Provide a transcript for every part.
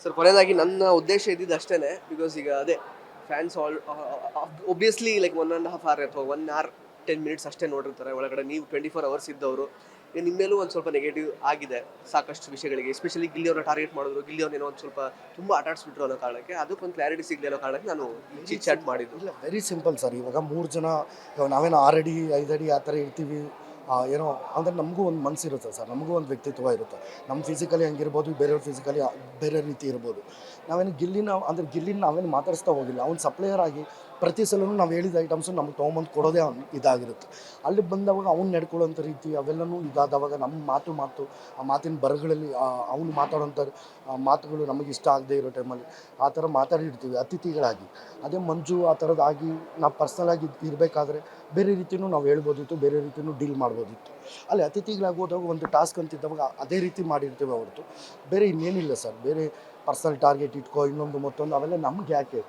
Sir ಕೊನೆಯದಾಗಿ ನನ್ನ ಉದ್ದೇಶ ಇದ್ದಿದ್ದು ಅಷ್ಟೇ. ಬಿಕಾಸ್ ಈಗ ಅದೇ ಫ್ಯಾನ್ಸ್ ಒಬ್ವಿಯಸ್ಲಿ ಲೈಕ್ 1.5 hour ಅಥವಾ 1 hour 10 minutes ಅಷ್ಟೇ ನೋಡಿರ್ತಾರೆ ಒಳಗಡೆ. ನೀವು 24 hours ಇದ್ದವರು, ನಿಮ್ಮ ಮೇಲೂ ಒಂದು ಸ್ವಲ್ಪ ನೆಗೆಟಿವ್ ಆಗಿದೆ ಸಾಕಷ್ಟು ವಿಷಯಗಳಿಗೆ. ಎಸ್ಪೆಷಲಿ ಗಿಲ್ಲಿ ಅವ್ರನ್ನ ಟಾರ್ಗೆಟ್ ಮಾಡಿದ್ರು, ಗಿಲ್ಲಿ ಅವ್ರನ್ನೇನೋ ಒಂದು ಸ್ವಲ್ಪ ತುಂಬ ಆಟಾಡಿಸ್ಬಿಟ್ರು ಅನ್ನೋ ಕಾರಣಕ್ಕೆ, ಅದಕ್ಕೊಂದು ಕ್ಲಾರಿಟಿ ಸಿಗಲಿ ಅನ್ನೋ ಕಾರಣಕ್ಕೆ ನಾನು ಚಿಟ್ ಚಾಟ್ ಮಾಡಿದ್ದು. ಇಲ್ಲ, ವೆರಿ ಸಿಂಪಲ್ ಸರ್. ಇವಾಗ 3 ಜನ, ಇವಾಗ ನಾವೇನು 6 ಅಡಿ 5 ಅಡಿ ಆ ಥರ ಇರ್ತೀವಿ. ಏನೋ ಅಂದರೆ ನಮಗೂ ಒಂದು ಮನಸ್ಸಿರುತ್ತೆ ಸರ್, ನಮಗೂ ಒಂದು ವ್ಯಕ್ತಿತ್ವ ಇರುತ್ತೆ. ನಮ್ಮ ಫಿಸಿಕಲಿ ಹಂಗಿರ್ಬೋದು, ಬೇರೆಯವ್ರ ಫಿಸಿಕಲಿ ಬೇರೆ ರೀತಿ ಇರ್ಬೋದು. ನಾವೇನು ಗಿಲ್ಲಿನ ನಾವೇನು ಮಾತಾಡಿಸ್ತಾ ಹೋಗಿಲ್ಲ. ಅವ್ನು ಸಪ್ಲೈಯರ್ ಆಗಿ ಪ್ರತಿ ಸಲವೂ ನಾವು ಹೇಳಿದ ಐಟಮ್ಸು ನಮ್ಗೆ ತೊಗೊಂಬಂದು ಕೊಡೋದೇ ಇದಾಗಿರುತ್ತೆ. ಅಲ್ಲಿ ಬಂದವಾಗ ಅವ್ನು ನಡ್ಕೊಳ್ಳೋಂಥ ರೀತಿ ಅವೆಲ್ಲವೂ ಇದಾದವಾಗ ನಮ್ಮ ಮಾತು ಆ ಮಾತಿನ ಬರಗಳಲ್ಲಿ ಅವ್ನು ಮಾತಾಡೋಂಥ ಮಾತುಗಳು ನಮಗೆ ಇಷ್ಟ ಆಗದೆ ಇರೋ ಟೈಮಲ್ಲಿ ಆ ಥರ ಮಾತಾಡಿರ್ತೀವಿ ಅತಿಥಿಗಳಾಗಿ. ಅದೇ ಮಂಜು ಆ ಥರದ್ದಾಗಿ ನಾವು ಪರ್ಸ್ನಲಾಗಿ ಇರಬೇಕಾದ್ರೆ ಬೇರೆ ರೀತಿಯೂ ನಾವು ಹೇಳ್ಬೋದಿತ್ತು, ಬೇರೆ ರೀತಿಯೂ ಡೀಲ್ ಮಾಡ್ಬೋದಿತ್ತು. ಅಲ್ಲಿ ಅತಿಥಿಗಳಾಗಿ ಹೋದಾಗ ಒಂದು ಟಾಸ್ಕ್ ಅಂತಿದ್ದವಾಗ ಅದೇ ರೀತಿ ಮಾಡಿರ್ತೀವಿ ಹೊರತು ಬೇರೆ ಇನ್ನೇನಿಲ್ಲ ಸರ್. ಬೇರೆ ಪರ್ಸನಲ್ ಟಾರ್ಗೆಟ್ ಇಟ್ಕೋ ಇನ್ನೊಂದು ಮತ್ತೊಂದು ಅವೆಲ್ಲ ನಮ್ಗೆ ಯಾಕೆ?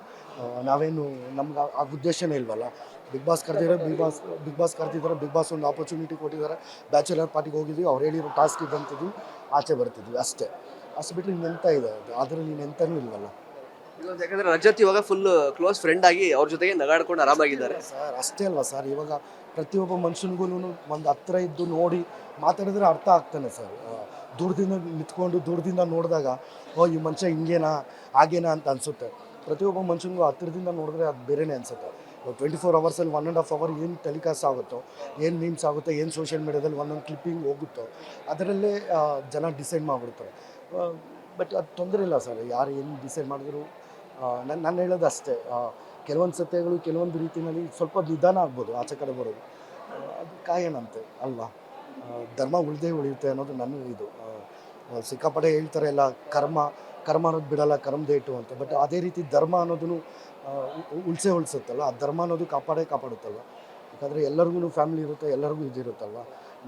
ನಾವೇನು ನಮ್ಗೆ ಆ ಉದ್ದೇಶನೇ ಇಲ್ವಲ್ಲ. ಬಿಗ್ ಬಾಸ್ ಕರೆದಿದ್ದಾರೆ, ಬಿಗ್ ಬಾಸ್ ಕರೆದಿದ್ದಾರೆ, ಬಿಗ್ ಬಾಸ್ ಒಂದು ಆಪರ್ಚುನಿಟಿ ಕೊಟ್ಟಿದ್ದಾರೆ. ಬ್ಯಾಚುಲರ್ ಪಾರ್ಟಿಗೆ ಹೋಗಿದ್ವಿ, ಅವ್ರು ಹೇಳಿರೋ ಟಾಸ್ಕ್ ಇದ್ದಂತಿದ್ವಿ, ಆಚೆ ಬರ್ತಿದ್ವಿ ಅಷ್ಟೇ. ಅಷ್ಟು ಬಿಟ್ಟರೆ ಇನ್ನೆಂತ ಇದೆ ಅದರಲ್ಲಿ ಇನ್ನೆಂತನೂ ಇಲ್ವಲ್ಲ. ಯಾಕಂದ್ರೆ ರಜತ್ ಇವಾಗ ಫುಲ್ ಕ್ಲೋಸ್ ಫ್ರೆಂಡ್ ಆಗಿ ಅವ್ರ ಜೊತೆಗೆ ನಗಾಡ್ಕೊಂಡು ಆರಾಮಾಗಿದ್ದಾರೆ ಸರ್. ಅಷ್ಟೇ ಅಲ್ವಾ ಸರ್, ಇವಾಗ ಪ್ರತಿಯೊಬ್ಬ ಮನುಷ್ಯನಿಗೂ ಒಂದು ಹತ್ರ ಇದ್ದು ನೋಡಿ ಮಾತಾಡಿದ್ರೆ ಅರ್ಥ ಆಗ್ತಾನೆ ಸರ್. ದೂರದಿಂದ ನಿಂತ್ಕೊಂಡು ದೂರದಿಂದ ನೋಡಿದಾಗ ಈ ಮನುಷ್ಯ ಹಿಂಗೇನಾ ಹಾಗೇನಾ ಅಂತ ಅನಿಸುತ್ತೆ. ಪ್ರತಿಯೊಬ್ಬ ಮನುಷ್ಯನಿಗೂ ಹತ್ತಿರದಿಂದ ನೋಡಿದ್ರೆ ಅದು ಬೇರೆಯೇ ಅನಿಸುತ್ತೆ. 24 hours 1.5 hour ಏನು ಟೆಲಿಕಾಸ್ಟ್ ಆಗುತ್ತೋ, ಏನು ಮೀಮ್ಸ್ ಆಗುತ್ತೋ, ಏನು ಸೋಷಿಯಲ್ ಮೀಡ್ಯಾದಲ್ಲಿ ಒಂದೊಂದು ಕ್ಲಿಪ್ಪಿಂಗ್ ಹೋಗುತ್ತೋ ಅದರಲ್ಲೇ ಜನ ಡಿಸೈಡ್ ಮಾಡಿಬಿಡ್ತಾರೆ. ಬಟ್ ಅದು ತೊಂದರೆ ಇಲ್ಲ ಸರ್, ಯಾರು ಏನು ಡಿಸೈಡ್ ಮಾಡಿದ್ರು. ನಾನು ಹೇಳೋದು ಅಷ್ಟೇ, ಕೆಲವೊಂದು ಸತ್ಯಗಳು ಕೆಲವೊಂದು ರೀತಿಯಲ್ಲಿ ಸ್ವಲ್ಪ ನಿಧಾನ ಆಗ್ಬೋದು ಆಚೆ ಕಡೆ ಬರೋದು. ಅದು ಕಾಯಣಂತೆ ಅಲ್ವಾ. ಧರ್ಮ ಉಳಿಯುತ್ತೆ ಅನ್ನೋದು ನನ್ನ ಇದು. ಸಿಕ್ಕಾಪಟ್ಟೆ ಹೇಳ್ತಾರೆ ಎಲ್ಲ ಕರ್ಮ ಅನ್ನೋದು ಬಿಡಲ್ಲ, ಕರ್ಮದೇಟು ಅಂತ. ಬಟ್ ಅದೇ ರೀತಿ ಧರ್ಮ ಅನ್ನೋದನ್ನು ಉಳಿಸುತ್ತಲ್ಲ, ಆ ಧರ್ಮ ಅನ್ನೋದು ಕಾಪಾಡುತ್ತಲ್ವ. ಯಾಕಂದರೆ ಎಲ್ಲರಿಗೂ ಫ್ಯಾಮಿಲಿ ಇರುತ್ತೆ, ಎಲ್ಲರಿಗೂ ಇದಿರುತ್ತಲ್ವ.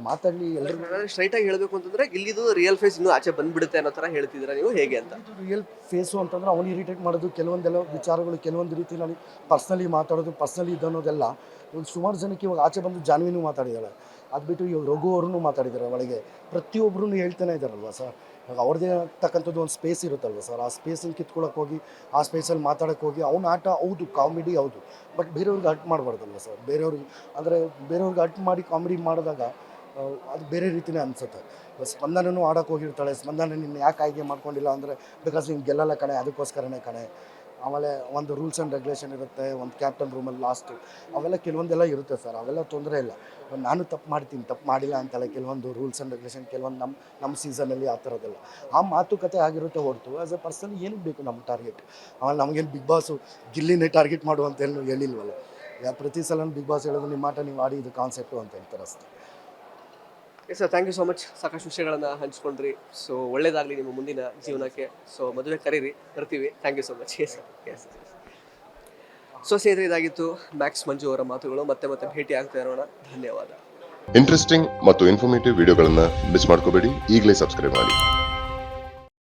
ಮಾತಾಡಲಿ ಎಲ್ಲರಿಗೂ ಸ್ಟ್ರೈಟಾಗಿ ಹೇಳಬೇಕು ಅಂತಂದರೆ ಇಲ್ಲಿದು ರಿಯಲ್ ಫೇಸ್ ಇನ್ನೂ ಆಚೆ ಬಂದುಬಿಡುತ್ತೆ ಅನ್ನೋ ಥರ ಹೇಳ್ತಿದ್ದೀರಾ ನೀವು, ಹೇಗೆ ಅಂತ? ಇದು ರಿಯಲ್ ಫೇಸು ಅಂತಂದ್ರೆ ಅವ್ನು ಇರಿಟೇಟ್ ಮಾಡೋದು, ಕೆಲವೊಂದೆಲ್ಲ ವಿಚಾರಗಳು ಕೆಲವೊಂದು ರೀತಿಯಲ್ಲಿ ಪರ್ಸ್ನಲಿ ಮಾತಾಡೋದು, ಪರ್ಸ್ನಲಿ ಇದನ್ನೋದೆಲ್ಲ ಒಂದು ಸುಮಾರು ಜನಕ್ಕೆ ಇವಾಗ ಆಚೆ ಬಂದು ಜಾನ್ವಿನೂ ಮಾತಾಡಿದ್ದಾಳೆ. ಅದು ಬಿಟ್ಟು ಇವಾಗ ರಘು ಅವ್ರನ್ನೂ ಮಾತಾಡಿದ್ದಾರೆ ಒಳಗೆ. ಪ್ರತಿಯೊಬ್ಬರೂ ಹೇಳ್ತಾನೆ ಇದ್ದಾರಲ್ವ ಸರ್. ಇವಾಗ ಅವ್ರದ್ದೇ ಆಗ್ತಕ್ಕಂಥದ್ದು ಒಂದು ಸ್ಪೇಸ್ ಇರುತ್ತಲ್ವ ಸರ್. ಆ ಸ್ಪೇಸಲ್ಲಿ ಕಿತ್ಕೊಳ್ಳೋಕೆ ಹೋಗಿ, ಆ ಸ್ಪೇಸಲ್ಲಿ ಮಾತಾಡೋಕ್ಕೆ ಹೋಗಿ ಅವ್ನ ಆಟ ಹೌದು, ಕಾಮಿಡಿ ಹೌದು, ಬಟ್ ಬೇರೆಯವ್ರಿಗೆ ಅರ್ಟ್ ಮಾಡಬಾರ್ದಲ್ವ ಸರ್. ಬೇರೆಯವ್ರಿಗೆ ಅರ್ಟ್ ಮಾಡಿ ಕಾಮಿಡಿ ಮಾಡಿದಾಗ ಅದು ಬೇರೆ ರೀತಿಯೇ ಅನಿಸುತ್ತೆ. ಸ್ಪಂದನೂ ಆಡೋಕ್ಕೆ ಹೋಗಿರ್ತಾಳೆ. ಸ್ಪಂದನ ನಿನ್ನ ಯಾಕೆ ಆಯ್ಕೆ ಮಾಡ್ಕೊಂಡಿಲ್ಲ ಅಂದರೆ ಬಿಕಾಸ್ ನೀನು ಗೆಲ್ಲಲ್ಲ ಕಣೆ, ಅದಕ್ಕೋಸ್ಕರನೇ ಕಣೆ. ಆಮೇಲೆ ಒಂದು ರೂಲ್ಸ್ ಆ್ಯಂಡ್ ರೆಗ್ಯುಲೇಷನ್ ಇರುತ್ತೆ, ಒಂದು ಕ್ಯಾಪ್ಟನ್ ರೂಮಲ್ಲಿ ಲಾಸ್ಟು ಅವೆಲ್ಲ ಕೆಲವೊಂದೆಲ್ಲ ಇರುತ್ತೆ ಸರ್. ಅವೆಲ್ಲ ತೊಂದರೆ ಇಲ್ಲ. ನಾನು ತಪ್ಪು ಮಾಡ್ತೀನಿ, ತಪ್ಪು ಮಾಡಿಲ್ಲ ಅಂತಲ್ಲ. ಕೆಲವೊಂದು ರೂಲ್ಸ್ ಆ್ಯಂಡ್ ರೆಗ್ಯುಲೇಷನ್ ಕೆಲವೊಂದು ನಮ್ಮ ಸೀಸನಲ್ಲಿ ಆ ಥರದ್ದೆಲ್ಲ ಆ ಮಾತುಕತೆ ಆಗಿರುತ್ತೆ ಹೊರತು ಆ್ಯಸ್ ಎ ಪರ್ಸನ್ ಏನಕ್ಕೆ ಬೇಕು ನಮ್ಮ ಟಾರ್ಗೆಟ್? ಆಮೇಲೆ ನಮಗೇನು ಬಿಗ್ ಬಾಸು ಗಿಲ್ಲಿನೇ ಟಾರ್ಗೆಟ್ ಮಾಡುವಂತ ಹೇಳಿಲ್ವಲ್ಲ. ಪ್ರತಿ ಸಲ ಬಿಗ್ ಬಾಸ್ ಹೇಳೋದು ನಿಮ್ಮ ಆಟ ನೀವು ಆಡಿ, ಇದು ಕಾನ್ಸೆಪ್ಟು ಅಂತ ಹೇಳ್ತಾರೆ ಅಷ್ಟೇ. Sir thank you so much. ಸಾಕಷ್ಟು ವಿಷಯಗಳನ್ನು ಹಂಚ್ಕೊಂಡ್ರಿ. ಸೊ ಒಳ್ಳೇದಾಗಲಿ ನಿಮ್ಮ ಮುಂದಿನ ಜೀವನಕ್ಕೆ. ಸೊ ಮದುವೆ ಕರೀರಿ, ಬರ್ತೀವಿ. Thank you so much. Yes. So ಸ್ನೇಹಿತರೆ, ಇದಾಗಿತ್ತು ಮ್ಯಾಕ್ಸ್ ಮಂಜು ಅವರ ಮಾತುಗಳು. ಮತ್ತೆ ಭೇಟಿ ಆಗ್ತಾ ಇರೋಣ. ಧನ್ಯವಾದ. ಇಂಟ್ರೆಸ್ಟಿಂಗ್ ಮತ್ತು ಇನ್ಫಾರ್ಮೇಟಿವ್ ವಿಡಿಯೋಗಳನ್ನು ಮಿಸ್ ಮಾಡ್ಕೋಬೇಡಿ. ಈಗಲೇ ಸಬ್ಸ್ಕ್ರೈಬ್ ಮಾಡಿ.